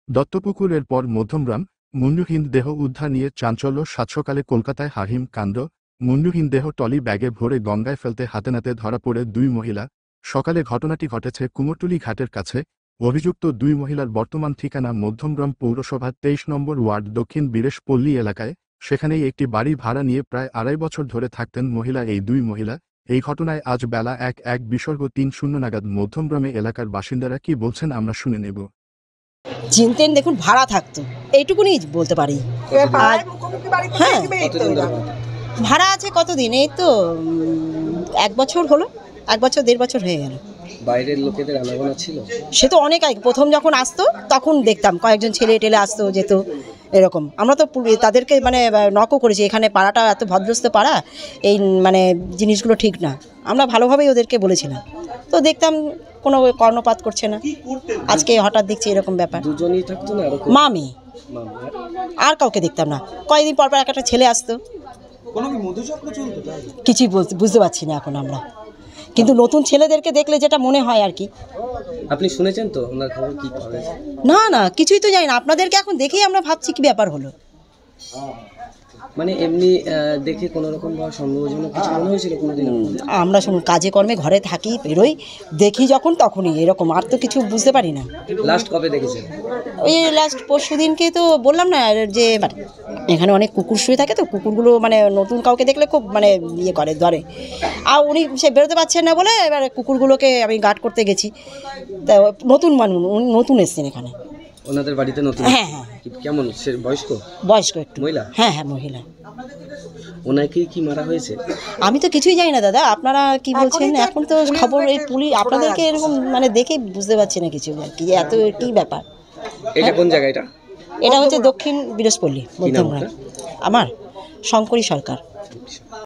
দত্তপুকুরের পর মধ্যমগ্রাম মুন্ডুহীন দেহ উদ্ধার নিয়ে চাঞ্চল্য। সাত সকালে কলকাতায় হাহিম কাণ্ড। মুন্ডুহীন দেহ টলি ব্যাগে ভরে গঙ্গায় ফেলতে হাতে নাতে ধরা পড়ে দুই মহিলা। সকালে ঘটনাটি ঘটেছে কুমোরটুলি ঘাটের কাছে। অভিযুক্ত দুই মহিলার বর্তমান ঠিকানা মধ্যমগ্রাম পৌরসভার 23 নম্বর ওয়ার্ড দক্ষিণ বীরেশপল্লী এলাকায়। সেখানেই একটি বাড়ি ভাড়া নিয়ে প্রায় 2.5 বছর ধরে থাকতেন মহিলা। এই দুই মহিলা এই ঘটনায় আজ বেলা 1:03 নাগাদ মধ্যমগ্রামে এলাকার বাসিন্দারা কি বলছেন আমরা শুনে নেব। চিনতেন, দেখুন ভাড়া থাকতো, এইটুকুনি বলতে পারি। হ্যাঁ, ভাড়া আছে কতদিন, এই তো 1 বছর হলো, 1 বছর 1.5 বছর হয়ে গেল। বাইরের লোকেদের আনাগোনা ছিল? সে তো অনেক আগে, প্রথম যখন আসতো তখন দেখতাম কয়েকজন ছেলে টেলে আসতো যেত এরকম। আমরা তো তাদেরকে মানে নকও করেছি, এখানে পাড়াটা এত ভদ্রস্থ পাড়া, এই মানে জিনিসগুলো ঠিক না, আমরা ভালোভাবেই ওদেরকে বলেছিলাম। তো দেখতাম কোনো কর্ণপাত করছে না। আজকে হঠাৎ দেখছি এরকম ব্যাপার। দুজনেই থাকতো না? মা মেয়ে, আর কাউকে দেখতাম না। কয়েকদিন পর পর একটা ছেলে আসতো। কিছুই বুঝতে পারছি না এখন আমরা, কিন্তু নতুন ছেলেদেরকে দেখলে যেটা মনে হয় আর কি। আপনি শুনেছেন তো ওনার খবর? কি পাবে না না, কিছুই তো জানি না। আপনাদেরকে এখন দেখেই আমরা ভাবছি কি ব্যাপার হলো। মানে এমনি দেখে কোনো রকম সন্দেহজনক কিছু মনে হয়েছিল কোনোদিন? আমরা শুনুন, কাজে কর্মে ঘরে থাকি, বেরোই, দেখি যখন তখনই এরকম, আর তো কিছু বুঝতে পারি না। লাস্ট কবে দেখেছেন? ওই লাস্ট পরশুদিনকে তো বললাম না যে এখানে অনেক কুকুর শুয়ে থাকে, তো কুকুরগুলো মানে নতুন কাউকে দেখলে খুব মানে ইয়ে করে, ধরে। আর উনি সে বেরোতে পারছেন না বলে এবার কুকুরগুলোকে আমি গার্ড করতে গেছি। তা নতুন মানুষ, উনি নতুন এসছেন এখানে। ওনাদের বাড়িতে নতুন? হ্যাঁ হ্যাঁ। কেমন সে? বয়স্ক? বয়স্ক একটু। মহিলা? হ্যাঁ হ্যাঁ, মহিলা। ওনাকে কি মারা হয়েছে? আমি তো কিছুই জানি না দাদা, আপনারা কি বলছেন এখন? তো খবর এই পুলিশ, আপনাদেরকে এরকম মানে দেখেই বুঝতে পারছি না কিছু আর কি, এত কি ব্যাপার। এটা কোন জায়গা? এটা হচ্ছে দক্ষিণ বীরেশপল্লী, মধ্যমগ্রাম। আমার শঙ্করী সরকার।